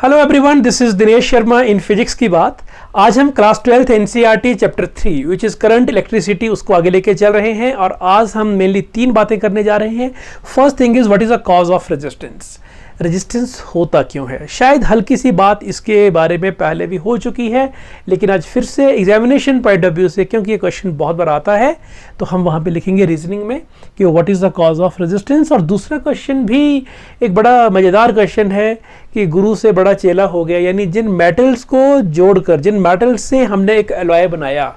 Hello everyone, this is Dinesh Sharma in physics की बात। आज हम class 12th NCERT chapter 3 which is current electricity उसको आगे लेके चल रहे हैं और आज हम मेनली 3 बातें करने जा रहे हैं। First thing is what is the cause of resistance. Resistance होता क्यों है। शायद हल्की सी बात इसके बारे में पहले भी हो चुकी है, लेकिन आज फिर से एग्जामिनेशन पॉइंट ऑफ व्यू से, क्योंकि ये क्वेश्चन बहुत बार आता है, तो हम वहाँ पे लिखेंगे रीजनिंग में कि what is the cause of resistance. और दूसरा क्वेश्चन भी एक बड़ा मज़ेदार क्वेश्चन है कि गुरु से बड़ा चेला हो गया, यानी जिन मेटल्स को जोड़कर, जिन मेटल्स से हमने एक एलॉय बनाया,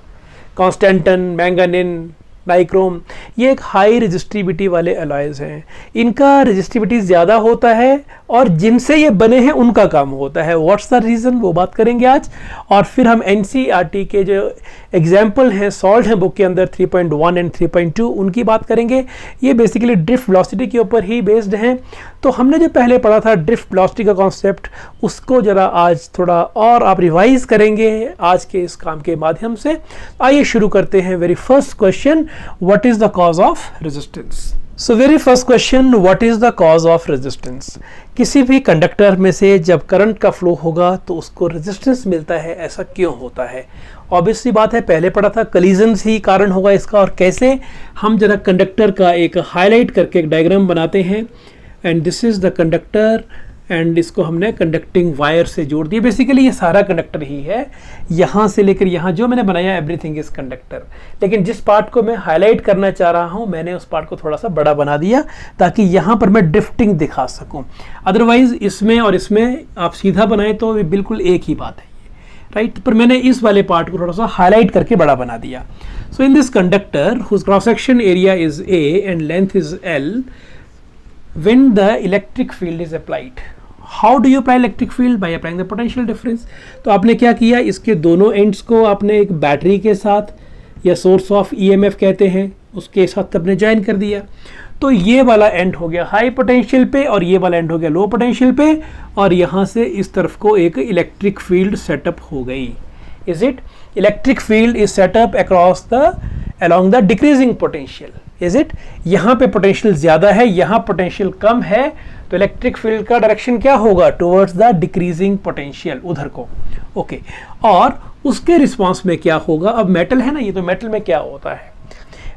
कांस्टेंटन, मैंगानिन, नाइक्रोम, ये एक हाई रेजिस्टिविटी वाले एलॉयज हैं। इनका रेजिस्टिविटी ज़्यादा होता है और जिनसे ये बने हैं उनका काम होता है। व्हाट्स द रीज़न, वो बात करेंगे आज। और फिर हम एनसीईआरटी के जो एग्जाम्पल हैं सॉल्व हैं बुक के अंदर 3.1 एंड 3.2, उनकी बात करेंगे। ये बेसिकली ड्रिफ्ट वेलोसिटी के ऊपर ही बेस्ड हैं। तो हमने जो पहले पढ़ा था ड्रिफ्ट वेलोसिटी का कॉन्सेप्ट, उसको ज़रा आज थोड़ा और आप रिवाइज करेंगे आज के इस काम के माध्यम से। आइए शुरू करते हैं। Very first question, what is the cause of resistance. So very first question, what is the cause of resistance. किसी भी कंडक्टर में से जब करंट का फ्लो होगा तो उसको रेजिस्टेंस मिलता है। ऐसा क्यों होता है? ऑब्वियसली बात है, पहले पढ़ा था कलीजन्स ही कारण होगा इसका। और कैसे, हम जरा कंडक्टर का एक हाईलाइट करके एक डायग्राम बनाते हैं। And this is the conductor and इसको हमने कंडक्टिंग वायर से जोड़ दिया। बेसिकली ये सारा कंडक्टर ही है, यहाँ से लेकर यहाँ जो मैंने बनाया एवरीथिंग इज कंडक्टर। लेकिन जिस पार्ट को मैं हाईलाइट करना चाह रहा हूँ, मैंने उस पार्ट को थोड़ा सा बड़ा बना दिया ताकि यहाँ पर मैं ड्रिफ्टिंग दिखा सकूँ। अदरवाइज इसमें और इसमें आप सीधा बनाएं तो ये बिल्कुल एक ही बात है, राइट। पर मैंने इस वाले पार्ट को थोड़ा सा हाईलाइट करके बड़ा बना दिया। So in this conductor whose cross section area is A and length is L, when the electric field is applied. How do you apply electric field? By applying the potential difference. तो आपने क्या किया, इसके दोनों ends को आपने एक battery के साथ या सोर्स ऑफ ईएमएफ कहते हैं उसके साथ आपने ज्वाइन कर दिया। तो ये वाला एंड हो गया हाई पोटेंशियल पे और ये वाला एंड हो गया लो पोटेंशियल पे, और यहाँ से इस तरफ को एक इलेक्ट्रिक फील्ड सेटअप हो गई। Is it? Electric field is setup across the along the decreasing potential. Is it? यहाँ पे पोटेंशियल ज़्यादा है, यहाँ पोटेंशियल कम है, तो इलेक्ट्रिक फील्ड का डायरेक्शन क्या होगा? टुवर्ड्स द डिक्रीजिंग पोटेंशियल, उधर को। ओके, और उसके रिस्पॉन्स में क्या होगा? अब मेटल है ना ये, तो मेटल में क्या होता है?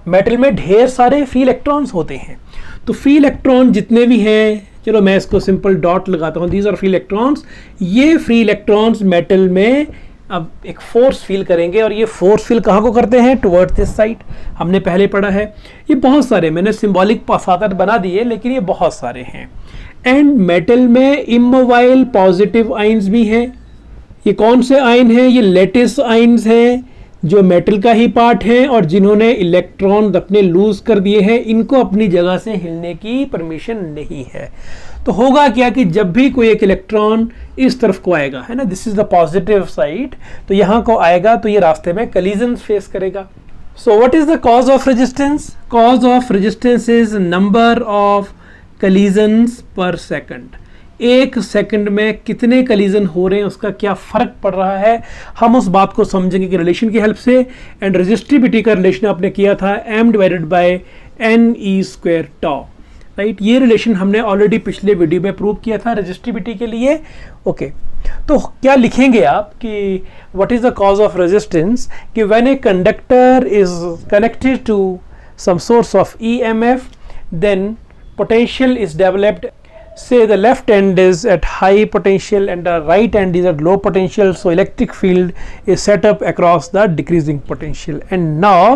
मेटल में ढेर सारे फ्री इलेक्ट्रॉन्स होते हैं। तो फ्री इलेक्ट्रॉन जितने भी हैं, चलो मैं इसको सिंपल डॉट लगाता हूँ, दीज आर फ्री इलेक्ट्रॉन्स। ये फ्री इलेक्ट्रॉन्स मेटल में अब एक फोर्स फील करेंगे, और ये फोर्स फील कहाँ को करते हैं? Towards this side. हमने पहले पढ़ा है। ये बहुत सारे मैंने सिंबॉलिक 7-8 बना दिए, लेकिन ये बहुत सारे हैं। एंड मेटल में इमोबाइल पॉजिटिव आयंस भी हैं। ये कौन से आयन हैं? ये लेटिस आयंस हैं जो मेटल का ही पार्ट है, और जिन्होंने इलेक्ट्रॉन अपने लूज कर दिए हैं, इनको अपनी जगह से हिलने की परमिशन नहीं है। तो होगा क्या कि जब भी कोई एक इलेक्ट्रॉन इस तरफ को आएगा, है ना, this is the positive side, तो यहाँ को आएगा तो ये रास्ते में कलीजन्स फेस करेगा। So what is the cause of resistance? Cause of resistance is number of collisions per second. एक सेकंड में कितने कलीजन हो रहे हैं उसका क्या फर्क पड़ रहा है, हम उस बात को समझेंगे कि रिलेशन की हेल्प से। एंड रेजिस्टिविटी का रिलेशन आपने किया था m/n(e²τ), राइट। ये रिलेशन हमने ऑलरेडी पिछले वीडियो में प्रूव किया था रेजिस्टिविटी के लिए। ओके, तो क्या लिखेंगे आप कि what is the cause of resistance, कि when a conductor is connected to some source of EMF, then potential is developed. Say the left end is at high potential and the right end is at low potential, so electric field is set up across the decreasing potential, and now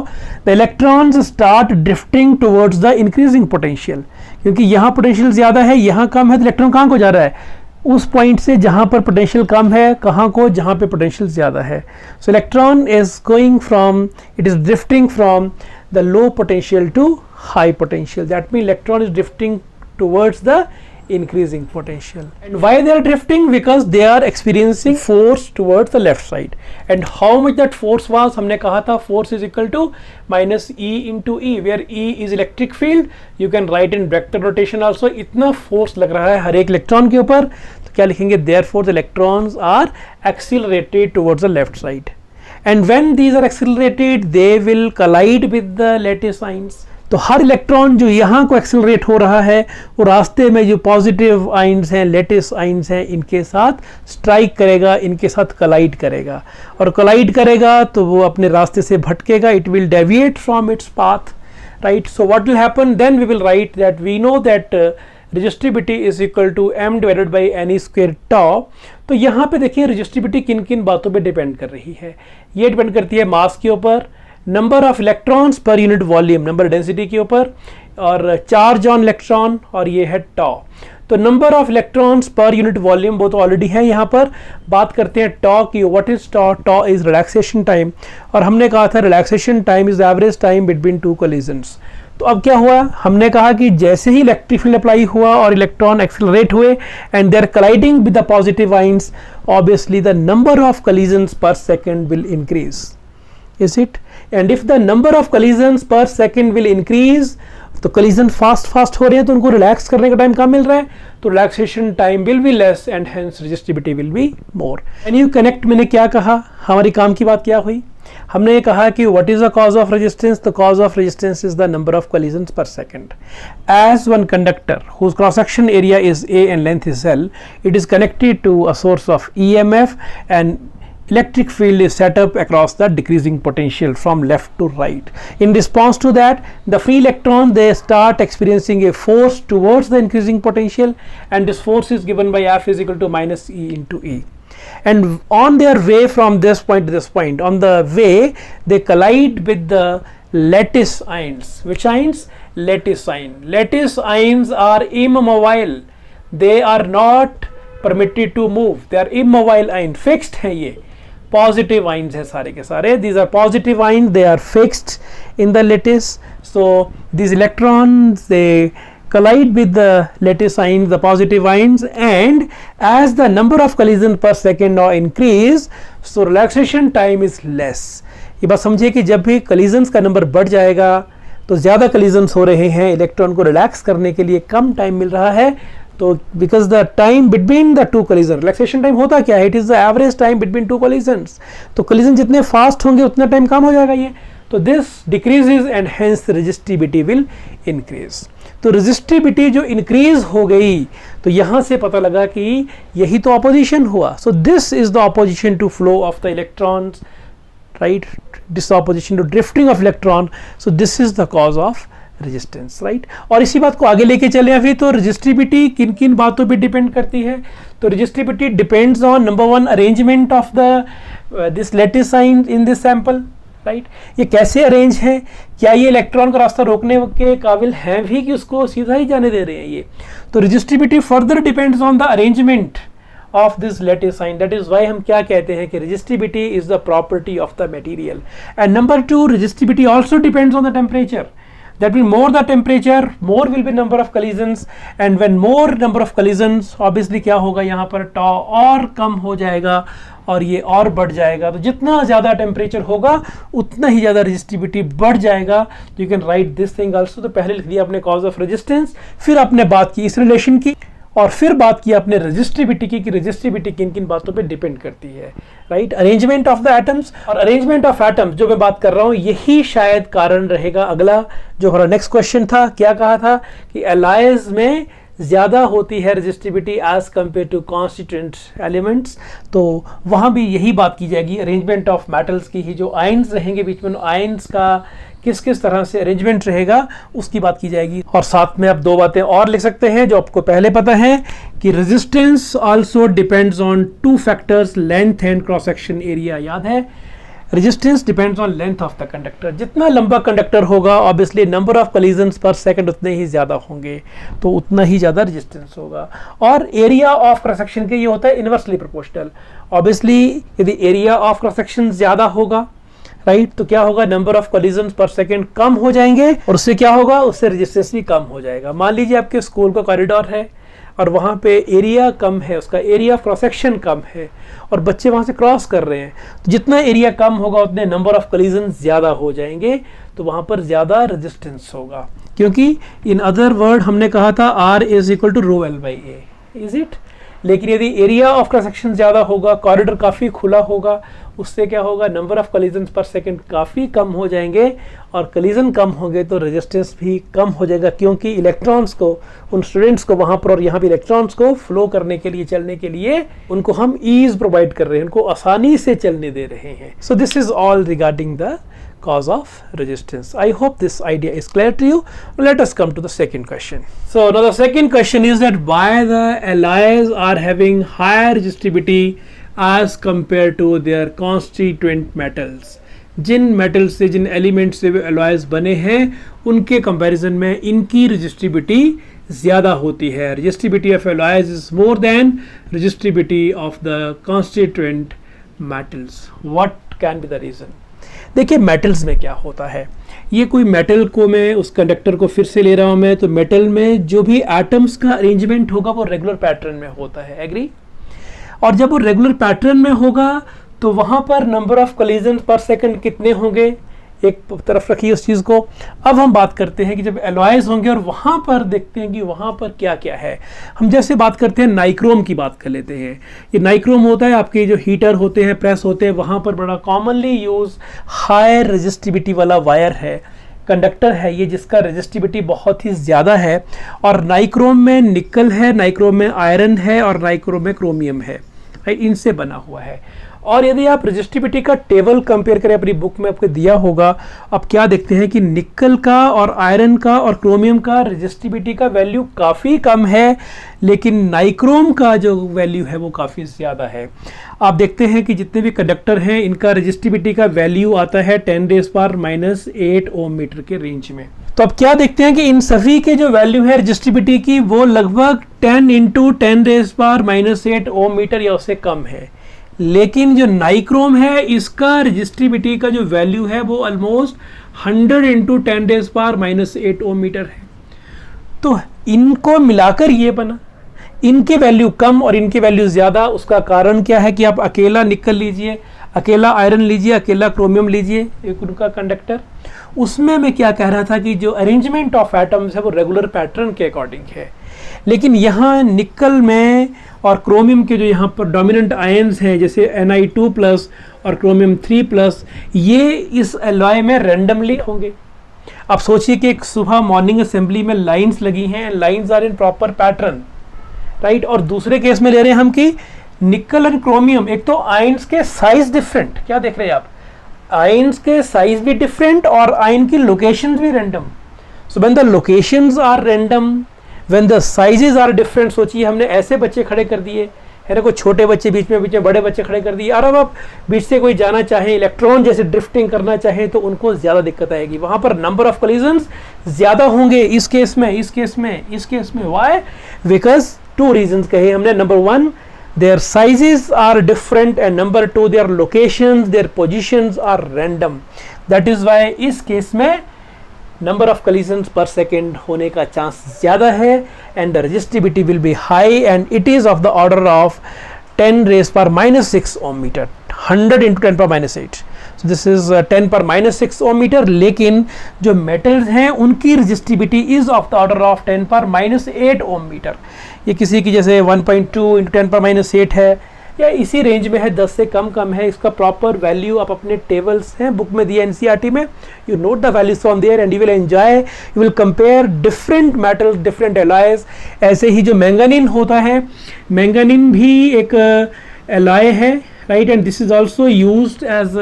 the electrons start drifting towards the increasing potential. क्योंकि यहाँ potential ज़्यादा है, यहाँ कम है, तो electron कहाँ को जा रहा है? उस पॉइंट से जहाँ पर पोटेंशियल कम है, कहाँ को? जहाँ पे पोटेंशियल ज़्यादा है। So electron is going from, it is drifting from the low potential to high potential. That mean electron is drifting towards the increasing potential. And why they are drifting? Because they are experiencing force towards the left side. And how much that force was? हमने कहा था force is equal to minus E into E, where E is electric field. You can write in vector notation also. इतना force लग रहा है हर एक electron के ऊपर, तो क्या लिखेंगे? Therefore the electrons are accelerated towards the left side. And when these are accelerated, they will collide with the lattice ions. तो हर इलेक्ट्रॉन जो यहाँ को एक्सेलरेट हो रहा है वो रास्ते में जो पॉजिटिव आइंस हैं, लेटिस आइंस हैं, इनके साथ स्ट्राइक करेगा, इनके साथ कलाइड करेगा, और कलाइड करेगा तो वो अपने रास्ते से भटकेगा, it will deviate from its path, right. So what will happen then, we will write that we know that resistivity is equal to m divided by n square tau. तो यहाँ पे देखिए रेजिस्टिविटी किन किन बातों पे डिपेंड कर रही है. ये डिपेंड करती है मास के ऊपर, number of electrons per unit volume, number density के ऊपर, और चार्ज ऑन इलेक्ट्रॉन, और ये है tau. तो number of electrons per unit volume वो तो ऑलरेडी है. यहाँ पर बात करते हैं tau की. What is tau? tau is relaxation time, और हमने कहा था relaxation time is average time between two collisions. तो अब क्या हुआ, हमने कहा कि जैसे ही इलेक्ट्रिक फील्ड अप्लाई हुआ और इलेक्ट्रॉन एक्सेलरेट हुए and they are colliding with the positive ions, obviously the number of collisions per second will increase. Is it? And if the number of collisions per second will increase, तो collision fast हो रहे हैं तो उनको relax करने का time कम मिल रहा है, तो relaxation time will be less and hence resistivity will be more. And you connect, मैंने क्या कहा, हमारी काम की बात क्या हुई, हमने ये कहा कि what is the cause of resistance. The cause of resistance is the number of collisions per second. As one conductor whose cross section area is a and length is l, it is connected to a source of EMF and electric field is set up across the decreasing potential from left to right. In response to that, the free electron, they start experiencing a force towards the increasing potential, and this force is given by F is equal to minus E into E. And on their way from this point to this point, on the way they collide with the lattice ions. Which ions? Lattice ion. Lattice ions are immobile. They are not permitted to move. They are immobile ion. Fixed है ये. Positive ions है सारे के सारे. These are positive ions. They are fixed in the lattice. So these electrons, they collide with the lattice ions, the positive ions, and as the number of collisions per second now increase, so relaxation time is less. ये बात समझिए कि जब भी collisions का number बढ़ जाएगा तो ज़्यादा collisions हो रहे हैं, इलेक्ट्रॉन को रिलैक्स करने के लिए कम टाइम मिल रहा है, तो because the time between the two collision, relaxation time होता क्या है, it is the average time between two collisions. तो कोलिजन जितने फास्ट होंगे उतना टाइम कम हो जाएगा ये, तो this decreases and hence resistivity will increase. तो रेजिस्टिविटी जो इंक्रीज हो गई, तो यहाँ से पता लगा कि यही तो ऑपोजिशन हुआ. So this is the opposition to flow of the electrons, right, this opposition to drifting of electron. So this is the cause of resistance, right. और इसी बात को आगे लेके चले अभी, तो रेजिस्टिविटी किन किन बातों पे डिपेंड करती है. तो resistivity depends on number one arrangement of the this lattice ion in this sample, right. ये कैसे अरेंज है, क्या ये इलेक्ट्रॉन का रास्ता रोकने के काबिल हैं भी कि उसको सीधा ही जाने दे रहे हैं ये. तो resistivity further depends on the arrangement of this lattice ion. That is why हम क्या कहते हैं कि resistivity is the property of the material. And number two, resistivity also depends on the temperature. That means more the temperature, more will be number of collisions, and when more number of collisions, obviously क्या होगा यहाँ पर tau और कम हो जाएगा और ये और बढ़ जाएगा. तो जितना ज़्यादा टेम्परेचर होगा उतना ही ज़्यादा रेजिस्टिविटी बढ़ जाएगा. तो you can write this thing also. तो पहले लिख दिया अपने कॉज ऑफ रेजिस्टेंस, फिर आपने बात की इस रिलेशन की, और फिर बात की आपने रेजिस्टिविटी की कि रेजिस्टिविटी किन किन बातों पे डिपेंड करती है, right. Arrangement of the atoms, और अरेंजमेंट ऑफ एटम्स जो मैं बात कर रहा हूँ यही शायद कारण रहेगा अगला जो हमारा नेक्स्ट क्वेश्चन था. क्या कहा था कि एलाइज में ज़्यादा होती है resistivity as compare to constituent elements. तो वहाँ भी यही बात की जाएगी, अरेंजमेंट ऑफ मेटल्स की ही, जो आयंस रहेंगे बीच में, आयंस का किस किस तरह से अरेंजमेंट रहेगा उसकी बात की जाएगी. और साथ में आप दो बातें और लिख सकते हैं जो आपको पहले पता है कि resistance also depends on two factors, length and cross section area. याद है, resistance depends on length of the conductor. जितना लंबा कंडक्टर होगा ऑब्वियसली नंबर ऑफ कोलिजन्स पर सेकंड उतने ही ज़्यादा होंगे, तो उतना ही ज़्यादा रेजिस्टेंस होगा. और एरिया ऑफ क्रॉस सेक्शन के ये होता है इनवर्सली प्रोपोर्शनल. ऑब्वियसली यदि एरिया ऑफ क्रॉस सेक्शन ज़्यादा होगा, राइट, तो क्या होगा, नंबर ऑफ कोलिजन्स पर सेकंड कम हो जाएंगे, और उससे क्या होगा, उससे रेजिस्टेंस भी कम हो जाएगा. मान लीजिए आपके स्कूल का कॉरिडोर है और वहाँ पे एरिया कम है, उसका एरिया ऑफ क्रॉस सेक्शन कम है और बच्चे वहाँ से क्रॉस कर रहे हैं, तो जितना एरिया कम होगा उतने नंबर ऑफ कोलिजन्स ज़्यादा हो जाएंगे, तो वहाँ पर ज़्यादा रेजिस्टेंस होगा. क्योंकि इन अदर वर्ड हमने कहा था R is equal to rho L by A, is it. लेकिन यदि एरिया ऑफ क्रॉस सेक्शन ज़्यादा होगा, कॉरिडोर काफ़ी खुला होगा, उससे क्या होगा, नंबर ऑफ कॉलिजन पर सेकंड काफ़ी कम हो जाएंगे, और कॉलिजन कम होंगे तो रेजिस्टेंस भी कम हो जाएगा, क्योंकि इलेक्ट्रॉन्स को, उन स्टूडेंट्स को वहाँ पर और यहाँ पे इलेक्ट्रॉन्स को फ्लो करने के लिए, चलने के लिए उनको हम ईज प्रोवाइड कर रहे हैं, उनको आसानी से चलने दे रहे हैं. सो this is all regarding the cause of resistance. I hope this idea is clear to you. Let us come to the second question. So now the second question is that why the alloys are having higher resistivity as compared to their constituent metals. जिन metal से, जिन element से वे alloys बने हैं, उनके comparison में इनकी resistivity ज़्यादा होती है. Resistivity of alloys is more than resistivity of the constituent metals. What can be the reason? देखिए मेटल्स में क्या होता है, ये कोई मेटल को, मैं उस कंडक्टर को फिर से ले रहा हूँ मैं, तो मेटल में जो भी एटम्स का अरेंजमेंट होगा वो रेगुलर पैटर्न में होता है, एग्री. और जब वो रेगुलर पैटर्न में होगा तो वहाँ पर नंबर ऑफ कॉलिजन पर सेकंड कितने होंगे, एक तरफ रखिए उस चीज़ को. अब हम बात करते हैं कि जब एलॉयज होंगे और वहाँ पर देखते हैं कि वहाँ पर क्या क्या है. हम जैसे बात करते हैं नाइक्रोम की बात कर लेते हैं. ये नाइक्रोम होता है, आपके जो हीटर होते हैं, प्रेस होते हैं, वहाँ पर बड़ा कॉमनली यूज हाई रेजिस्टिविटी वाला वायर है, कंडक्टर है ये, जिसका रेजिस्टिविटी बहुत ही ज़्यादा है. और नाइक्रोम में निकल है, नाइक्रोम में आयरन है और नाइक्रोम में क्रोमियम है, इनसे बना हुआ है. और यदि आप रेजिस्टिविटी का टेबल कंपेयर करें, अपनी बुक में आपको दिया होगा, आप क्या देखते हैं कि निकल का और आयरन का और क्रोमियम का रेजिस्टिविटी का वैल्यू काफ़ी कम है, लेकिन नाइक्रोम का जो वैल्यू है वो काफ़ी ज़्यादा है. आप देखते हैं कि जितने भी कंडक्टर हैं, इनका रेजिस्टिविटी का वैल्यू आता है 10⁻⁻8 ओम मीटर के रेंज में. तो अब क्या देखते हैं कि इन सभी के जो वैल्यू है रेजिस्टिविटी की, वो लगभग 10 × 10⁻⁻8 ओम मीटर या उससे कम है. लेकिन जो नाइक्रोम है, इसका रेजिस्टिविटी का जो वैल्यू है वो ऑलमोस्ट 100 × 10⁻⁻8 ओम मीटर है. तो इनको मिलाकर ये बना, इनके वैल्यू कम और इनके वैल्यू ज़्यादा. उसका कारण क्या है कि आप अकेला निकल लीजिए, अकेला आयरन लीजिए, अकेला क्रोमियम लीजिए, एक उनका कंडक्टर. उसमें मैं क्या कह रहा था कि जो अरेंजमेंट ऑफ एटम्स है वो रेगुलर पैटर्न के अकॉर्डिंग है. लेकिन यहाँ निकल में और क्रोमियम के जो यहाँ पर डोमिनेंट आयन्स हैं, जैसे Ni2+ और क्रोमियम 3+, ये इस एलॉय में रैंडमली होंगे. आप सोचिए कि एक सुबह मॉर्निंग असेंबली में लाइंस लगी हैं, lines are in proper pattern, right. और दूसरे केस में ले रहे हैं हम कि निकल एंड क्रोमियम, एक तो आयन्स के साइज डिफरेंट, क्या देख रहे हैं आप, आयन्स के साइज भी डिफरेंट और आयन की लोकेशंस भी random. So when the locations are random, when the sizes are different, सोचिए हमने ऐसे बच्चे खड़े कर दिए है ना, कोई छोटे बच्चे बीच में बड़े बच्चे खड़े कर दिए, और अब आप बीच से कोई जाना चाहें, इलेक्ट्रॉन जैसे ड्रिफ्टिंग करना चाहें, तो उनको ज़्यादा दिक्कत आएगी. वहाँ पर नंबर ऑफ कॉलिजन्स ज़्यादा होंगे इस केस में, इस केस में, इस केस में. वाई? बिकॉज 2 रीजंस कहे हमने. Number 1, their sizes are different, and number 2, their locations, their positions are random. That is why इस केस में number of collisions per second होने का चांस ज़्यादा है, and the resistivity will be high, and it is of the order of 10⁻⁻6 ohm meter, 100 × 10⁻⁸. So this is 10⁻⁻6 ohm meter. लेकिन जो metals हैं उनकी resistivity is of the order of 10⁻⁸ ohm meter. ये किसी की जैसे 1.2 × 10⁻⁸ है, या इसी रेंज में है, 10 से कम है. इसका प्रॉपर वैल्यू आप अपने टेबल्स हैं बुक में दिया NCERT में, you note the values from there and you will enjoy, you will compare different metals, different alloys. ऐसे ही जो मैंगानीन होता है, मैंगानीन भी एक एलॉय है, right, and this is also used as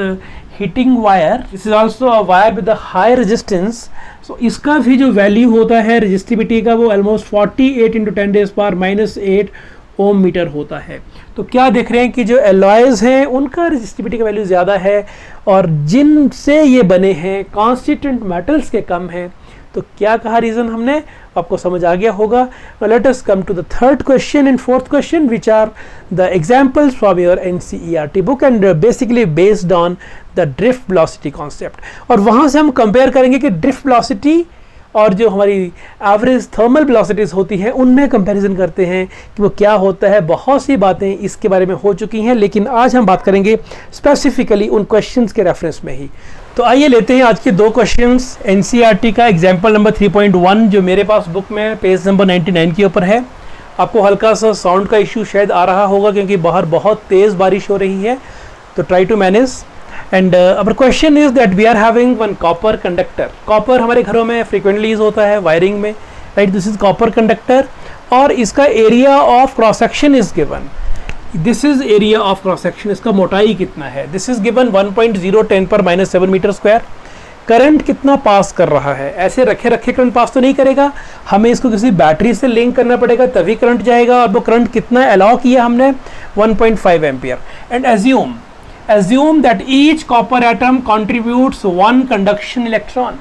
heating wire. This is also a wire with a high resistance. So इसका भी जो वैल्यू होता है रेजिस्टिविटी का, वो ऑलमोस्ट 48 × 10⁻⁸8 ओम मीटर होता है. तो क्या देख रहे हैं कि जो एलॉयज हैं उनका रेजिस्टिविटी का वैल्यू ज़्यादा है, और जिनसे ये बने हैं कॉन्स्टिट्यूएंट मेटल्स के कम हैं. तो क्या कहा रीज़न हमने, आपको समझ आ गया होगा. Let us come to the third question and fourth question, which are the examples from your NCERT book and basically based on the drift velocity concept. और वहाँ से हम कंपेयर करेंगे कि ड्रिफ्ट वेलोसिटी और जो हमारी एवरेज थर्मल वेलोसिटीज़ होती हैं उनमें कंपैरिजन करते हैं कि वो क्या होता है. बहुत सी बातें इसके बारे में हो चुकी हैं, लेकिन आज हम बात करेंगे स्पेसिफिकली उन क्वेश्चंस के रेफरेंस में ही. तो आइए लेते हैं आज के 2 क्वेश्चंस. NCERT का एग्जाम्पल नंबर 3.1 जो मेरे पास बुक में पेज नंबर 99 के ऊपर है. आपको हल्का सा साउंड का इशू शायद आ रहा होगा क्योंकि बाहर बहुत तेज़ बारिश हो रही है, तो try to manage. And our question is that we are having one copper conductor. Copper हमारे घरों में frequently use होता है wiring में, right? This is copper conductor और इसका area of cross section is given. This is area of cross section. इसका मोटाई कितना है? This is given 1.010⁻⁷ metre square. Current कितना पास कर रहा है? ऐसे रखे रखे करंट पास तो नहीं करेगा, हमें इसको किसी बैटरी से लिंक करना पड़ेगा तभी करंट जाएगा. और वो करंट कितना अलाउ किया हमने? 1.5 ampere. And assume that each copper atom contributes 1 conduction electron.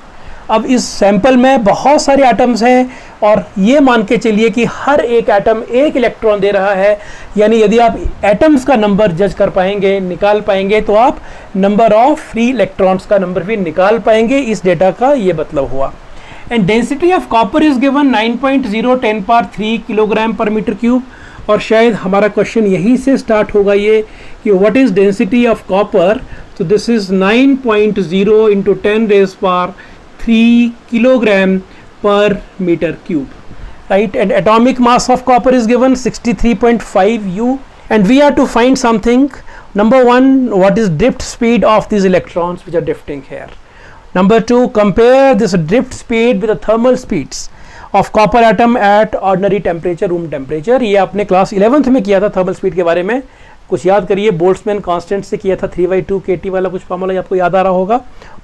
अब इस सैंपल में बहुत सारे एटम्स हैं और ये मान के चलिए कि हर एक एटम एक इलेक्ट्रॉन दे रहा है. यानी यदि आप एटम्स का नंबर जज कर पाएंगे, निकाल पाएंगे, तो आप नंबर ऑफ फ्री इलेक्ट्रॉन्स का नंबर भी निकाल पाएंगे. इस डेटा का ये मतलब हुआ. And density of copper is given 9.010⁻³ kilogram पर मीटर क्यूब. और शायद हमारा क्वेश्चन यहीं से स्टार्ट होगा ये कि what is density of copper. तो this is 9.0 × 10⁻³ kilogram per meter cube, right? And atomic mass of copper is given 63.5 U. And we are to find something. Number one, what is drift speed of these electrons which are drifting here? Number two, compare this drift speed with the thermal speeds of copper atom at ordinary temperature, room temperature. ये आपने class 11th में किया था thermal speed के बारे में. कुछ याद करिए, बोल्ट्जमैन कांस्टेंट से किया था. 3/2 kT वाला कुछ फॉर्मूला आपको याद आ रहा होगा.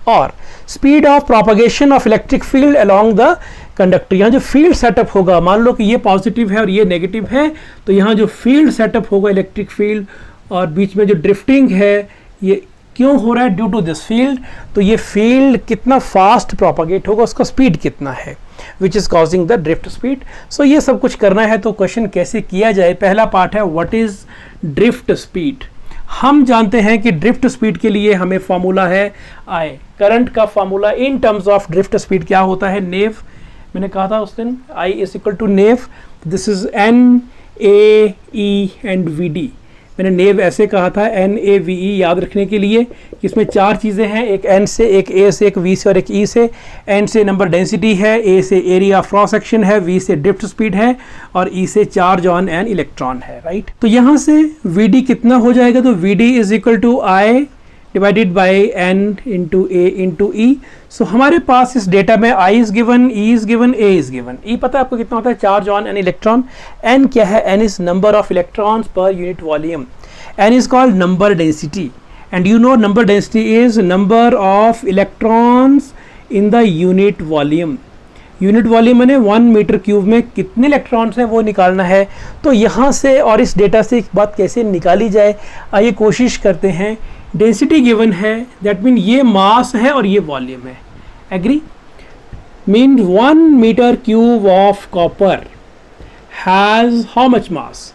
और speed of propagation of electric field along the conductor. यहाँ जो फील्ड सेटअप होगा, मान लो कि ये पॉजिटिव है और ये नेगेटिव है, तो यहाँ जो फील्ड सेटअप होगा इलेक्ट्रिक फील्ड, और बीच में जो ड्रिफ्टिंग है ये क्यों हो रहा है? Due to this field. तो ये फील्ड कितना फास्ट प्रोपगेट होगा, उसका स्पीड कितना है, which is causing the drift speed. So ये सब कुछ करना है. तो क्वेश्चन कैसे किया जाए? पहला पार्ट है व्हाट इज ड्रिफ्ट स्पीड. हम जानते हैं कि ड्रिफ्ट स्पीड के लिए हमें फॉर्मूला है I. करंट का formula in terms of drift speed क्या होता है? नेव. मैंने कहा था उस दिन I इज इक्वल टू नेव. This is NAE and VD. मैंने नेव ऐसे कहा था NAVE याद रखने के लिए कि इसमें 4 चीज़ें हैं, एक N से, एक A से, एक V से और एक E से. N से नंबर डेंसिटी है, A से एरिया ऑफ क्रॉस सेक्शन है, V से ड्रिफ्ट स्पीड है और E से चार्ज ऑन एन इलेक्ट्रॉन है, राइट. तो यहाँ से VD कितना हो जाएगा? तो VD is equal to I divided by N into A into E. So हमारे पास इस डेटा में I is given, E is given, A is given. E पता है आपको कितना होता है? Charge on an electron. N क्या है? N is number of electrons per unit volume. N is called number density, and you know number density is number of electrons in the unit volume. Unit volume मैंने 1 metre cube में कितने electrons हैं वो निकालना है. तो यहाँ से और इस डेटा से एक बात कैसे निकाली जाए, आइए कोशिश करते हैं. डेंसिटी गिवन है, दैट मीन ये मास है और ये वॉल्यूम है. Agree? Mean 1 metre cube of copper has how much mass?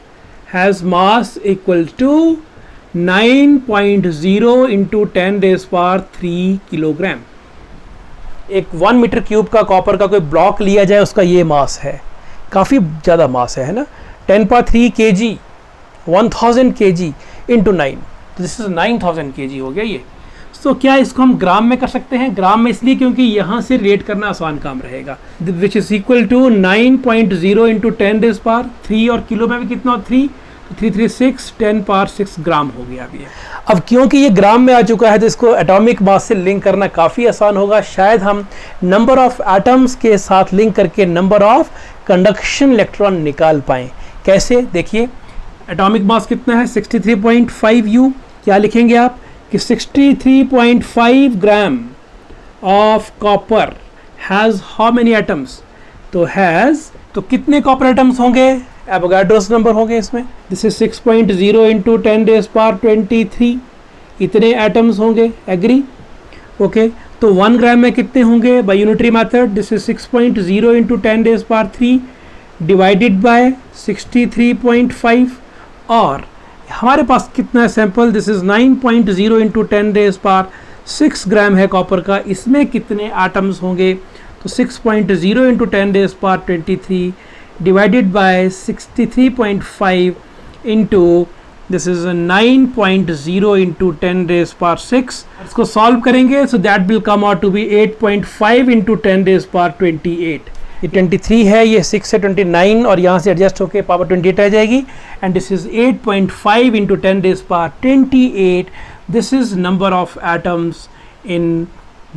Has mass equal to 9.0 × 10⁻³ kilogram. एक 1 मीटर क्यूब का कॉपर का कोई ब्लॉक लिया जाए, उसका ये मास है. काफ़ी ज़्यादा मास है ना. 10⁻³ kg, 1000 kg इंटू 9, तो दिस इज 9000 kg हो गया ये. तो क्या इसको हम ग्राम में कर सकते हैं? ग्राम में इसलिए क्योंकि यहाँ से रेट करना आसान काम रहेगा. विच इज इक्वल टू 9.0 × 10⁻³ और किलो में भी कितना? 3, तो 336 10⁻6 ग्राम हो गया अभी. अब क्योंकि ये ग्राम में आ चुका है तो इसको एटॉमिक मास से लिंक करना काफ़ी आसान होगा. शायद हम नंबर ऑफ एटम्स के साथ लिंक करके नंबर ऑफ कंडक्शन इलेक्ट्रॉन निकाल पाएँ. कैसे? देखिए, एटॉमिक मास कितना है? 63.5 U. क्या लिखेंगे आप कि 63.5 gram of copper has how many atoms? तो हैज़, तो कितने कॉपर एटम्स होंगे? एवोगाड्रोस नंबर होंगे इसमें. This is 6.0 × 10⁻23. इतने एटम्स होंगे. एग्री? ओके. तो 1 ग्राम में कितने होंगे? By unitary method this is 6.0 × 10⁻³ divided by 63.5. और हमारे पास कितना है सैंपल? दिस इज 9.0 × 10⁻6 ग्राम है कॉपर का. इसमें कितने एटम्स होंगे? तो 6.0 × 10⁻23 divided by 63.5 into this is 9.0 × 10⁻6. इसको सॉल्व करेंगे so that will come out to be 8.5 × 10⁻28. ये 23 है, ये 6 से 29 और यहाँ से एडजस्ट होकर पावर 28 आ जाएगी. And this is 8.5 × 10⁻28 This is number of atoms in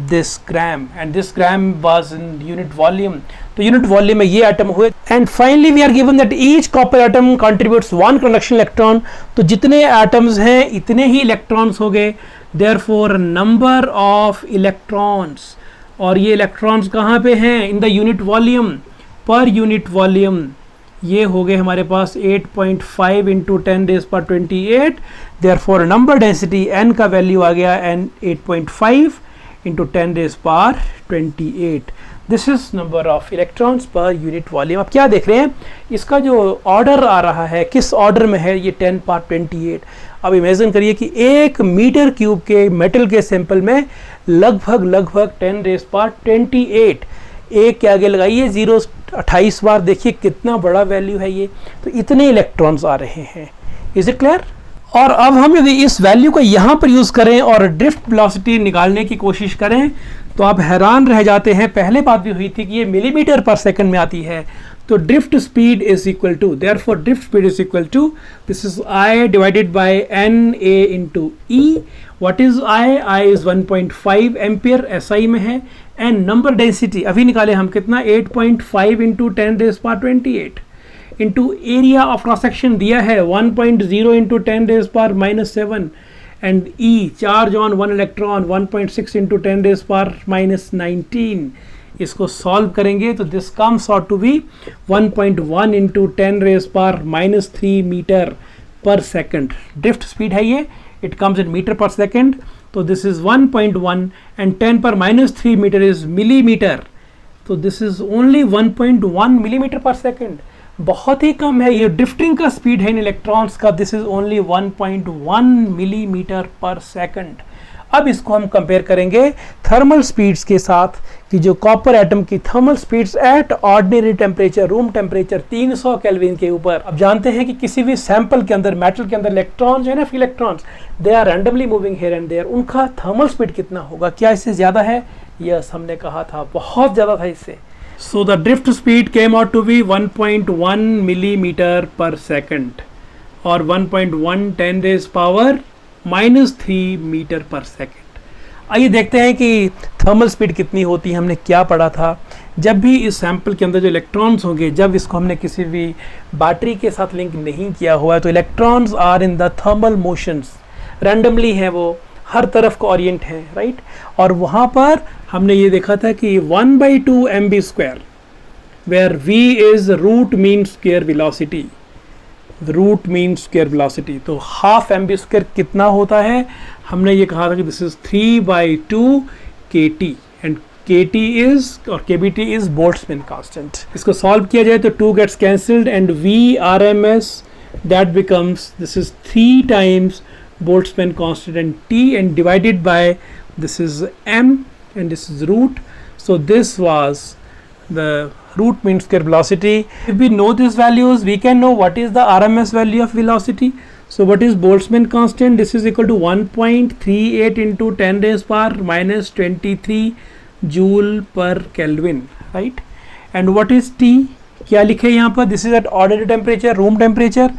this gram, and this gram was in unit volume. तो unit volume में ये atom हुए. And finally we are given that each copper atom contributes one conduction electron. तो जितने atoms हैं इतने ही electrons हो गए. Therefore number of electrons, और ये electrons कहाँ पे हैं? In the unit volume, per unit volume. ये हो गए हमारे पास 8.5 into 10⁻28. Therefore number density n का वैल्यू आ गया n 8.5 into 10⁻28. This is number of electrons per unit volume. अब क्या देख रहे हैं, इसका जो ऑर्डर आ रहा है किस ऑर्डर में है, ये 10⁻28. अब इमेजिन करिए कि 1 मीटर क्यूब के मेटल के सैंपल में लगभग 10⁻28. एक के आगे लगाइए 0 28 बार, देखिए कितना बड़ा वैल्यू है ये. तो इतने इलेक्ट्रॉन्स आ रहे हैं. Is it clear? और अब हम यदि इस वैल्यू को यहाँ पर यूज़ करें और ड्रिफ्ट वेलोसिटी निकालने की कोशिश करें तो आप हैरान रह जाते हैं. पहले बात भी हुई थी कि ये मिलीमीटर पर सेकंड में आती है. तो drift speed is equal to, therefore drift speed is equal to, this is I divided by NA into E. What is I is 1.5 ampere, SI में है. एंड नंबर डेंसिटी अभी निकाले हम कितना, 8.5 into 10⁻28 into area of cross section दिया है 1.0 into 10⁻⁻7. And E charge on 1 electron 1.6 into 10⁻⁻19. इसको solve करेंगे तो this comes out to be 1.1 into 10⁻³ metre per second. Drift speed है ये, it comes in metre per second. तो this is 1.1 and 10⁻³ metre is millimetre. तो this is only 1.1 millimetre per second. बहुत ही कम है. ये ड्रिफ्टिंग का स्पीड है इन इलेक्ट्रॉन्स का. This is only 1.1 millimetre per second. अब इसको हम कंपेयर करेंगे थर्मल स्पीड्स के साथ कि जो कॉपर एटम की thermal speeds at ordinary temperature, room temperature 300 kelvin के ऊपर. अब जानते हैं कि किसी भी सैंपल के अंदर, मेटल के अंदर इलेक्ट्रॉन्स है ना, electrons they are randomly moving here and there. उनका थर्मल स्पीड कितना होगा? क्या इससे ज़्यादा है? यस, हमने कहा था बहुत ज़्यादा था इससे. So the drift speed came out to be 1.1 millimeter per second or 1.1 10⁻³ metre per second. आइए देखते हैं कि थर्मल स्पीड कितनी होती है. हमने क्या पढ़ा था, जब भी इस सैंपल के अंदर जो इलेक्ट्रॉन्स होंगे, जब इसको हमने किसी भी बैटरी के साथ लिंक नहीं किया हुआ है, तो electrons are in the thermal motions, randomly हैं, वो हर तरफ को ओरिएंट है, राइट. और वहाँ पर हमने ये देखा था कि 1/2 mv², where v is root mean square velocity, root mean square velocity. तो हाफ mv² कितना होता है? हमने ये कहा था कि this is 3/2 kT and kT is और kBT इज बोल्ट्जमैन कांस्टेंट. इसको सॉल्व किया जाए तो 2 gets cancelled and v RMS that becomes, this is 3 times Boltzmann constant and T and divided by, this is M and this is root. So this was the root mean square velocity. If we know these values, we can know what is the RMS value of velocity. So what is Boltzmann constant? This is equal to 1.38 into 10⁻⁻23 joule per Kelvin, right? And what is T? क्या लिखे यहाँ पर? This is at ordinary temperature, room temperature,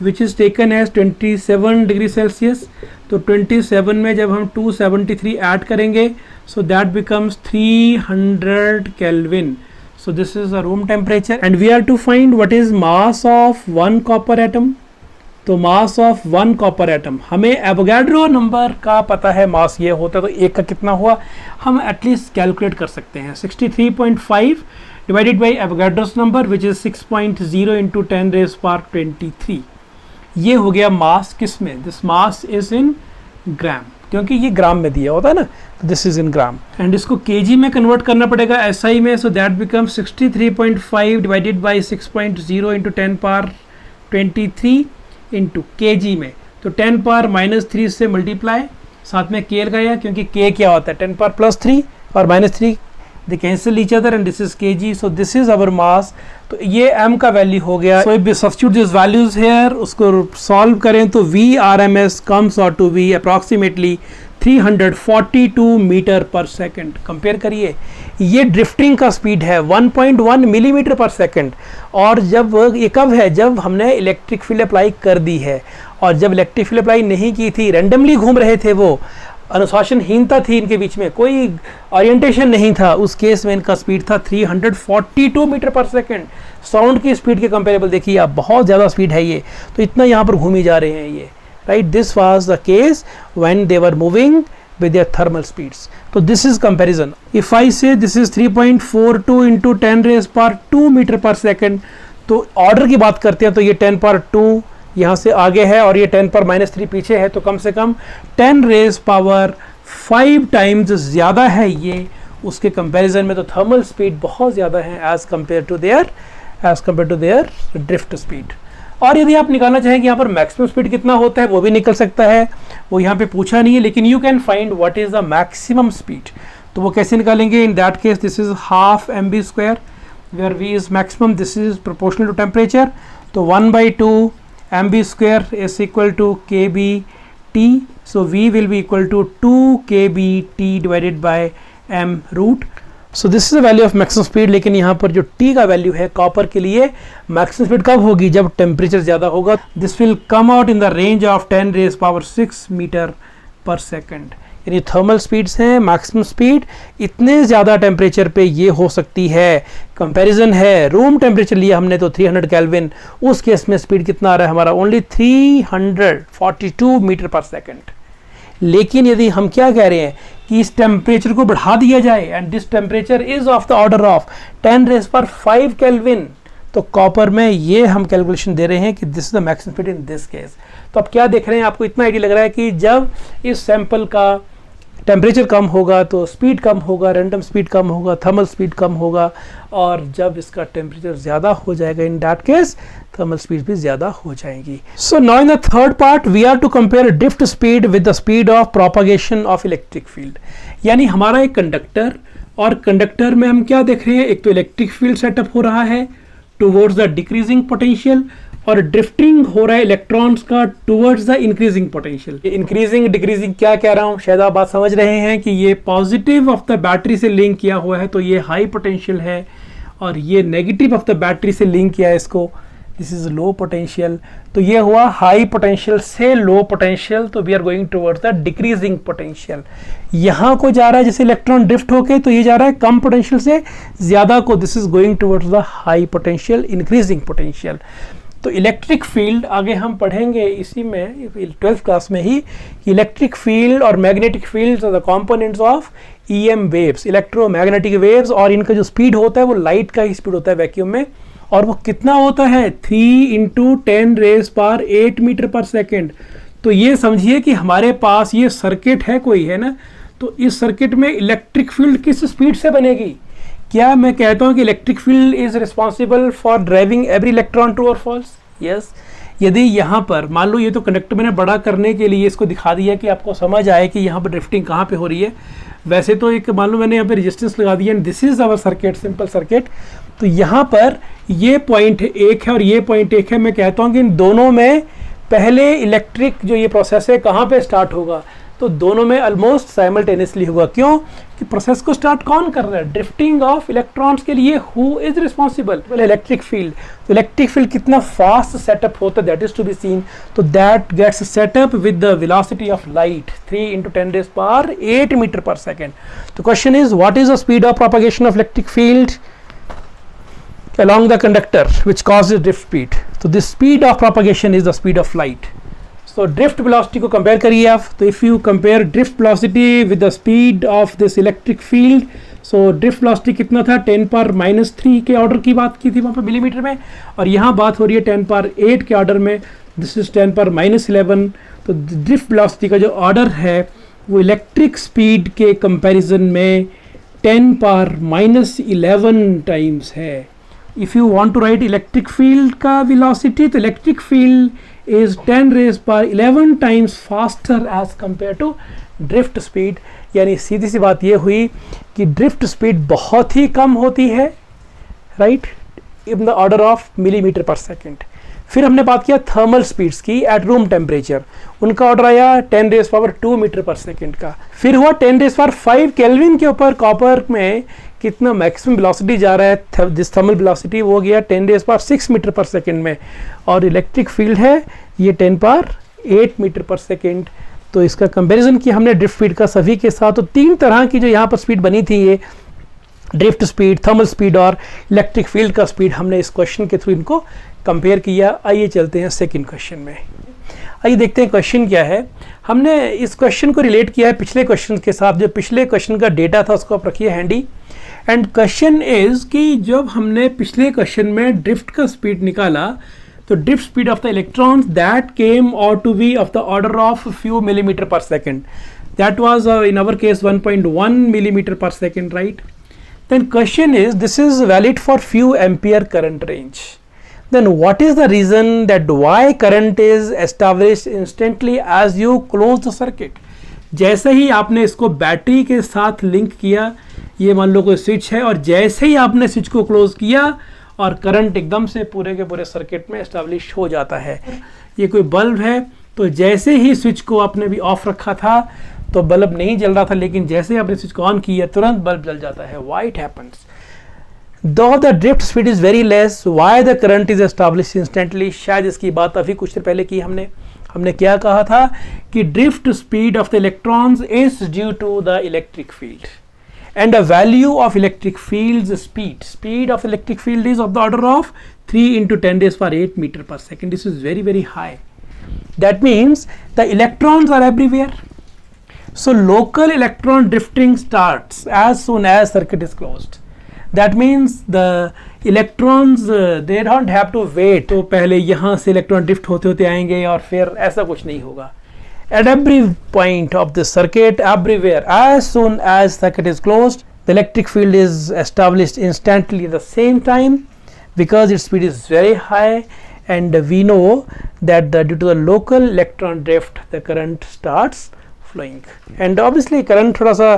which is taken as 27 degree Celsius. तो 27 में जब हम 273 add करेंगे, so that becomes 300 Kelvin. So this is the room temperature and we are to find what is mass of one copper atom. तो mass of one copper atom, हमें Avogadro number का पता है, मास ये होता है, तो एक का कितना हुआ हम एटलीस्ट कैलकुलेट कर सकते हैं. 63.5 divided by Avogadro's number which is 6.0 into 10⁻23. ये हो गया मास. किस में? दिस मास इज इन ग्राम, क्योंकि ये ग्राम में दिया होता है ना, तो this is in gram. And इसको केजी में कन्वर्ट करना पड़ेगा SI में. So that become 63.5 divided by 6.0 into 10⁻23 into KG में. तो 10⁻³ से मल्टीप्लाई, साथ में के लगाया क्योंकि के क्या होता है 10⁻+3 और -3, they cancel each other and this is kg. so this is our mass. तो ये m का वैल्यू हो गया. so if we substitute these values here, उसको सॉल्व करें तो v RMS comes out to be approximately 342 metre per second. Compare करिए, ये ड्रिफ्टिंग का स्पीड है 1.1 मिलीमीटर पर सेकंड. और जब ये कब है? जब हमने इलेक्ट्रिक फील्ड अप्लाई कर दी है और जब इलेक्ट्रिक फील्ड अप्लाई नहीं की थी, रैंडमली घूम रहे थे, वो अनुशासनहीनता थी इनके बीच में, कोई ओरिएंटेशन नहीं था, उस केस में इनका स्पीड था 342 मीटर पर सेकेंड। साउंड की स्पीड के कंपेरेबल देखिए आप, बहुत ज़्यादा स्पीड है ये, तो इतना यहाँ पर घूमी जा रहे हैं ये, right. This was the case when they were moving with their thermal speeds. So this is comparison. If I say this is 3.42 into 10 raised power 2 meter per second, तो ऑर्डर की बात करते हैं तो ये 10 पावर 2 यहाँ से आगे है और ये 10 पावर -3 पीछे है, तो कम से कम 10 रेज पावर 5 टाइम्स ज़्यादा है ये उसके कंपैरिजन में। तो थर्मल स्पीड बहुत ज़्यादा है as compare to their drift speed. और यदि आप निकालना चाहें कि यहाँ पर मैक्सिमम स्पीड कितना होता है, वो भी निकल सकता है, वो यहाँ पे पूछा नहीं है, लेकिन you can find what is the maximum speed. तो वो कैसे निकालेंगे? In that case this is half mv², where v is maximum, this is proportional to temperature, तो 1/2 mv² is equal to kBT, so v will be equal to 2 kBT divided by m root. So this is the value of maximum speed. लेकिन यहाँ पर जो t का value है copper के लिए, maximum speed कब होगी? जब टेम्परेचर ज़्यादा होगा। This will come out in the range of 10 raise power 6 metre per second. यानी थर्मल स्पीड्स हैं, मैक्सिमम स्पीड इतने ज़्यादा टेम्परेचर पे ये हो सकती है। कंपैरिजन है, रूम टेम्परेचर लिया हमने तो 300 केल्विन, उस केस में स्पीड कितना आ रहा है हमारा? Only 342 metre per second. लेकिन यदि हम क्या कह रहे हैं कि इस टेम्परेचर को बढ़ा दिया जाए, and this temperature is of the order of 10 raise power 5 kelvin, तो कॉपर में ये हम कैलकुलेशन दे रहे हैं कि this is the maximum speed in this case. तो आप क्या देख रहे हैं? आपको इतना आइडिया लग रहा है कि जब इस सैंपल का टेम्परेचर कम होगा तो स्पीड कम होगा, रैंडम स्पीड कम होगा, थर्मल स्पीड कम होगा, और जब इसका टेम्परेचर ज़्यादा हो जाएगा in that case thermal speed भी ज़्यादा हो जाएंगी। So now in the third part we are to compare drift speed with the speed of propagation of electric field. यानी हमारा एक कंडक्टर, और कंडक्टर में हम क्या देख रहे हैं? एक तो इलेक्ट्रिक फील्ड सेटअप हो रहा है टुवर्ड्स द डिक्रीजिंग पोटेंशियल, और ड्रिफ्टिंग हो रहा है इलेक्ट्रॉन्स का towards the increasing potential. Increasing decreasing क्या कह रहा हूँ, शायद आप बात समझ रहे हैं कि ये पॉजिटिव ऑफ द बैटरी से लिंक किया हुआ है तो ये हाई पोटेंशियल है, और ये नेगेटिव ऑफ द बैटरी से लिंक किया है इसको, दिस इज लो पोटेंशियल। तो ये हुआ हाई पोटेंशियल से लो पोटेंशियल, तो we are going towards the decreasing potential. यहाँ को जा रहा है जैसे इलेक्ट्रॉन ड्रिफ्ट होके, तो ये जा रहा है कम पोटेंशियल से ज़्यादा को, this is going towards the high potential, increasing potential. तो इलेक्ट्रिक फील्ड आगे हम पढ़ेंगे इसी में 12th क्लास में ही, इलेक्ट्रिक फील्ड और magnetic fields are the components of EM waves, electromagnetic waves, और इनका जो स्पीड होता है वो लाइट का ही स्पीड होता है वैक्यूम में, और वो कितना होता है? 3 × 10 raise power 8 metre per second. तो ये समझिए कि हमारे पास ये सर्किट है कोई, है ना, तो इस सर्किट में इलेक्ट्रिक फील्ड किस स्पीड से बनेगी? क्या मैं कहता हूँ कि electric field is responsible for driving every electron, true और फॉल्स? यस। यदि यहाँ पर मान लो, ये तो कंडक्टर मैंने बड़ा करने के लिए इसको दिखा दिया कि आपको समझ आए कि यहाँ पर ड्रिफ्टिंग कहाँ पे हो रही है। वैसे तो एक मान लो मैंने यहाँ पे रेजिस्टेंस लगा दिया, and this is our circuit, simple circuit. तो यहाँ पर ये पॉइंट 1 है और ये पॉइंट 1 है। मैं कहता हूँ कि इन दोनों में पहले इलेक्ट्रिक जो ये प्रोसेस है कहाँ पे स्टार्ट होगा? तो दोनों में ऑलमोस्ट साइमल्टेनियसली होगा। क्यों? कि प्रोसेस को स्टार्ट कौन कर रहा है? ड्रिफ्टिंग ऑफ इलेक्ट्रॉन्स के लिए who is responsible? Electric field. तो इलेक्ट्रिक फील्ड कितना फास्ट सेटअप होता है, that is to be seen. तो that gets set up with the velocity of light 3 × 10 raise power 8 metre per second. तो question is what is the speed of propagation of electric field along the conductor which causes drift speed? So this speed of propagation is the speed of light. So drift velocity को compare करिए आप, तो if you compare drift velocity with the speed of this electric field, so drift velocity कितना था? 10 power -3 के order की बात की थी वहाँ पे मिलीमीटर में, और यहाँ बात हो रही है 10 पावर 8 के ऑर्डर में, दिस इज 10 पावर -11। तो ड्रिफ्ट वेलोसिटी का जो ऑर्डर है वो इलेक्ट्रिक स्पीड के कंपैरिजन में 10 पावर -11 टाइम्स है। If you want to write electric field का velocity, तो electric field is 10 raise power 11 times faster as compare to drift speed. यानी सीधी सी बात ये हुई कि ड्रिफ्ट स्पीड बहुत ही कम होती है, right, in the order of millimetre per second. फिर हमने बात किया थर्मल स्पीड्स की एट रूम टेम्परेचर, उनका ऑर्डर आया 10 raise power 2 metre per second का। फिर हुआ 10 रेज पावर 5 केल्विन के ऊपर कॉपर में कितना मैक्सिमम वेलोसिटी जा रहा है, दिस थर्मल वेलोसिटी वो गया 10 raise power 6 metre per second में, और इलेक्ट्रिक फील्ड है ये 10 पावर 8 मीटर पर सेकेंड। तो इसका कंपैरिजन किया हमने ड्रिफ्ट स्पीड का सभी के साथ। तो 3 तरह की जो यहाँ पर स्पीड बनी थी, ये ड्रिफ्ट स्पीड, थर्मल स्पीड और इलेक्ट्रिक फील्ड का स्पीड, हमने इस क्वेश्चन के थ्रू इनको कंपेयर किया। आइए चलते हैं सेकंड क्वेश्चन में। आइए देखते हैं क्वेश्चन क्या है। हमने इस क्वेश्चन को रिलेट किया है पिछले क्वेश्चन के साथ। जो पिछले क्वेश्चन का डेटा था उसको आप रखिए हैंडी। एंड क्वेश्चन इज कि जब हमने पिछले क्वेश्चन में ड्रिफ्ट का स्पीड निकाला, तो drift speed of the electrons that came out to be of the order of few millimetre per second. That was in our case 1.1 millimeter per second, right? Then question is, this is valid for few ampere current range. Then what is the reason that why current is established instantly as you close the circuit? जैसे ही आपने इसको battery के साथ link किया, ये मान लो कोई switch है, और जैसे ही आपने स्विच को क्लोज किया और करंट एकदम से पूरे के पूरे सर्किट में एस्टेब्लिश हो जाता है। ये कोई बल्ब है, तो जैसे ही स्विच को आपने भी ऑफ रखा था तो बल्ब नहीं जल रहा था, लेकिन जैसे ही आपने स्विच को ऑन किया तुरंत बल्ब जल जाता है। Why it happens? Though the drift speed is very less, why the current is established instantly? शायद इसकी बात अभी कुछ देर पहले की हमने क्या कहा था कि drift speed of the electrons is due to the electric field, and the value of electric field's speed of electric field is of the order of 3 into 10 raised to 8 meter per second. This is very, very high. That means the electrons are everywhere. So local electron drifting starts as soon as circuit is closed. That means the electrons they don't have to wait. तो पहले यहाँ से electron drift होते होते आएंगे और फिर ऐसा कुछ नहीं होगा। At every point of the circuit, everywhere, as soon as circuit is closed, the electric field is established instantly at the same time because its speed is very high, and we know that due to the local electron drift, the current starts flowing. And obviously current थोड़ा सा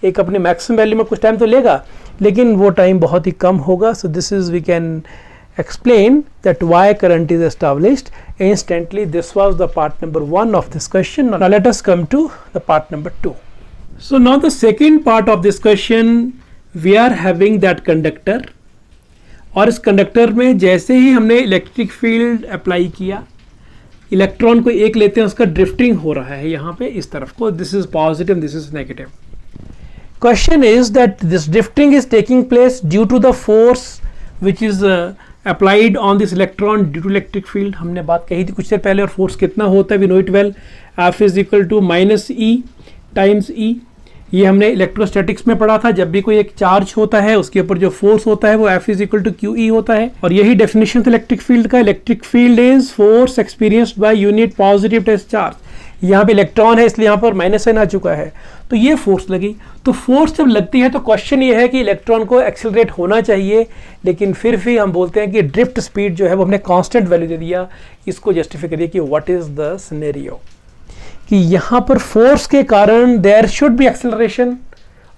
एक अपने maximum value में कुछ time तो लेगा, लेकिन वो टाइम बहुत ही कम होगा. So this is we can explain that why current is established instantly. This was the part number 1 of this question. Now let us come to the part number 2. So now the second part of this question, we are having that conductor, और इस conductor में जैसे ही हमने electric field apply किया, electron को एक लेते हैं, उसका ड्रिफ्टिंग हो रहा है यहाँ पे इस तरफ को. This is positive, this is negative. Question is that this drifting is taking place due to the force which is applied on this electron due to electric field. हमने बात कही थी कुछ देर पहले, और फोर्स कितना होता है we know it well. F is equal to minus E times E. ये हमने इलेक्ट्रोस्टैटिक्स में पढ़ा था. जब भी कोई एक चार्ज होता है उसके ऊपर जो फोर्स होता है वो F is equal to Q E होता है. और यही डेफिनेशन था इलेक्ट्रिक फील्ड का. Electric field is force experienced by unit positive test charge. यहाँ पे इलेक्ट्रॉन है इसलिए यहाँ पर माइनस साइन आ चुका है, तो ये फोर्स लगी. तो फोर्स जब लगती है तो क्वेश्चन ये है कि इलेक्ट्रॉन को एक्सेलरेट होना चाहिए, लेकिन फिर भी हम बोलते हैं कि ड्रिफ्ट स्पीड जो है वो हमने कांस्टेंट वैल्यू दे दिया. इसको जस्टिफाई करिए कि व्हाट इज द सिनेरियो, कि यहाँ पर फोर्स के कारण देयर शुड बी एक्सेलरेशन,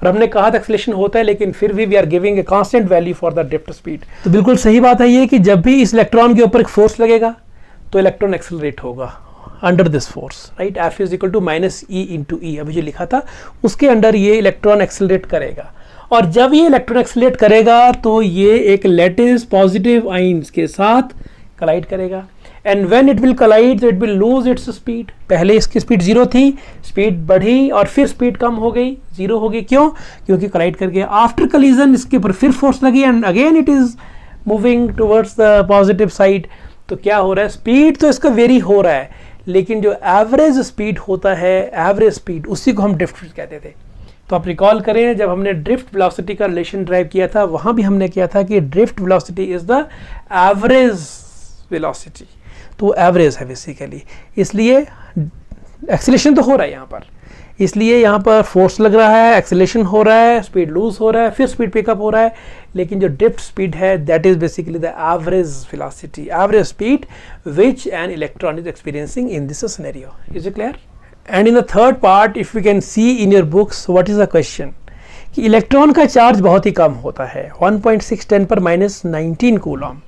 और हमने कहा था एक्सेलरेशन होता है, लेकिन फिर भी we are giving a constant value for the drift speed. तो बिल्कुल सही बात है ये कि जब भी इस इलेक्ट्रॉन के ऊपर एक फोर्स लगेगा तो इलेक्ट्रॉन एक्सेलरेट होगा under this force, right. F is equal to minus E into E, अभी जो लिखा था उसके अंडर ये इलेक्ट्रॉन एक्सेलरेट करेगा. और जब ये इलेक्ट्रॉन एक्सेलरेट करेगा तो ये एक लैटिस पॉजिटिव आइंस के साथ कलाइड करेगा. And when it will collide it will lose its speed. पहले इसकी स्पीड 0 थी, स्पीड बढ़ी और फिर स्पीड कम हो गई, 0 हो गई. क्यों? क्योंकि कलाइड कर गया. आफ्टर कलीजन इसके ऊपर फिर फोर्स लगी and again it is moving towards the positive side. तो क्या हो रहा है, स्पीड तो इसका वेरी हो रहा है, लेकिन जो एवरेज स्पीड होता है, एवरेज स्पीड, उसी को हम ड्रिफ्ट कहते थे. तो आप रिकॉल करें जब हमने ड्रिफ्ट वेलोसिटी का रिलेशन ड्राइव किया था, वहाँ भी हमने किया था कि drift velocity is the average velocity. तो एवरेज है बेसिकली, इसलिए एक्सेलरेशन तो हो रहा है यहाँ पर, इसलिए यहाँ पर फोर्स लग रहा है, एक्सेलरेशन हो रहा है, स्पीड लूज हो रहा है, फिर स्पीड पिकअप हो रहा है. लेकिन जो ड्रिफ्ट स्पीड है that is basically the average velocity, average speed which an electron is experiencing in this scenario. Is it clear? And in the third part if you can see in your books what is the question, कि electron का charge बहुत ही कम होता है, 1.6 पर minus 19 coulomb.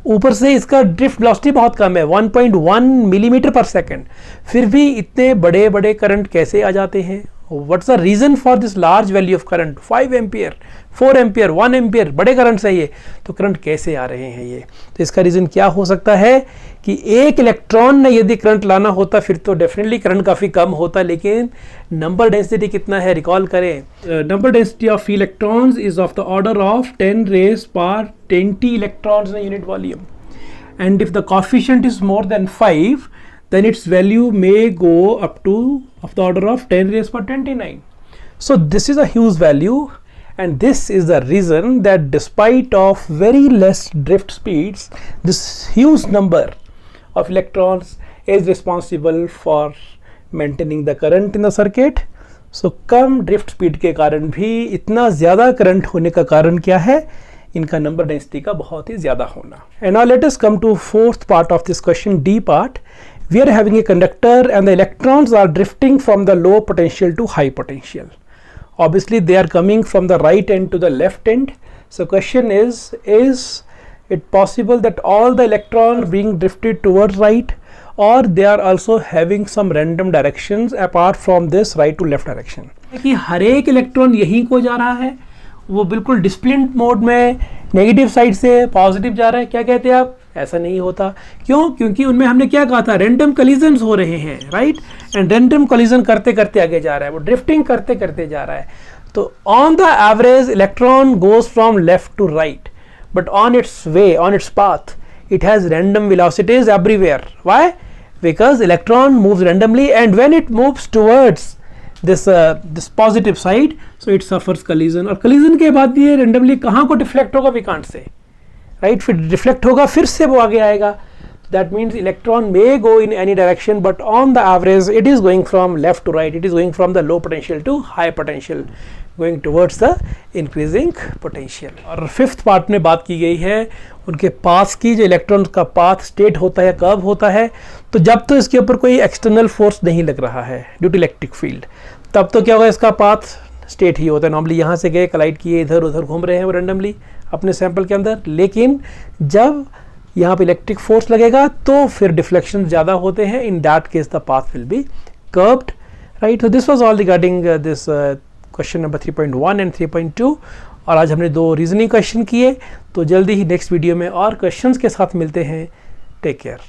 ऊपर से इसका ड्रिफ्ट वेलोसिटी बहुत कम है, 1.1 मिलीमीटर पर सेकेंड. फिर भी इतने बड़े बड़े करंट कैसे आ जाते हैं, what's the reason for this large value of current, 5 ampere, 4 ampere, 1 ampere, बड़े करंट से ये, तो करंट कैसे आ रहे हैं ये? तो इसका रीज़न क्या हो सकता है कि एक इलेक्ट्रॉन ने यदि करंट लाना होता फिर तो डेफिनेटली करंट काफ़ी कम होता, लेकिन नंबर डेंसिटी कितना है रिकॉल करें, number density of electrons is of the order of 10 raised power 20 electrons in unit volume, and if the coefficient is more than 5, then its value may go up to of the order of 10 raised power 29. So this is a huge value, and this is the reason that despite of very less drift speeds, this huge number of electrons is responsible for maintaining the current in the circuit. So come drift speed के कारण भी इतना ज़्यादा current होने का कारण क्या है? इनका नंबर डेंसिटी का बहुत ही ज़्यादा होना. And now let us come to fourth part of this question, D part. We are having a conductor and the electrons are drifting from the low potential to high potential. Obviously they are coming from the right end to the left end. So question is it possible that all the electrons being drifted towards right, or they are also having some random directions apart from this right to left direction? कि हर एक electron यहीं को जा रहा है, वो बिल्कुल discipline mode में नेगेटिव साइड से पॉजिटिव जा रहा है, क्या कहते हैं आप? ऐसा नहीं होता. क्यों? क्योंकि उनमें हमने क्या कहा था, रैंडम कोलिजन्स हो रहे हैं, राइट? एंड रैंडम कोलिजन करते करते आगे जा रहा है, वो ड्रिफ्टिंग करते करते जा रहा है. तो on the average electron goes from left to right, but on its way, on its path, it has random velocities everywhere. Why? Because electron moves randomly, and when it moves towards this positive side, so it suffers collision. और collision के बाद ये randomly कहाँ को deflect होगा, we can't say, right? फिर deflect होगा, फिर से वो आगे आएगा. That means electron may go in any direction, but on the average it is going from left to right. It is going from the low potential to high potential, going towards the increasing potential. और fifth part में बात की गई है उनके पास की, जो electron का पाथ स्टेट होता है, कब होता है, तो जब तो इसके ऊपर कोई एक्सटर्नल फोर्स नहीं लग रहा है ड्यू टू इलेक्ट्रिक फील्ड, तब तो क्या होगा, इसका पाथ स्टेट ही होता है. नॉर्मली यहाँ से गए, कलाइड किए, इधर उधर घूम रहे हैं वो रैंडमली अपने सैंपल के अंदर, लेकिन जब यहाँ पे इलेक्ट्रिक फोर्स लगेगा तो फिर डिफ्लेक्शन ज़्यादा होते हैं. इन that case the path will be curved, right? So this was all regarding this question number 3.1 and 3.2. और आज हमने 2 रीजनिंग क्वेश्चन किए, तो जल्दी ही नेक्स्ट वीडियो में और क्वेश्चंस के साथ मिलते हैं. Take care.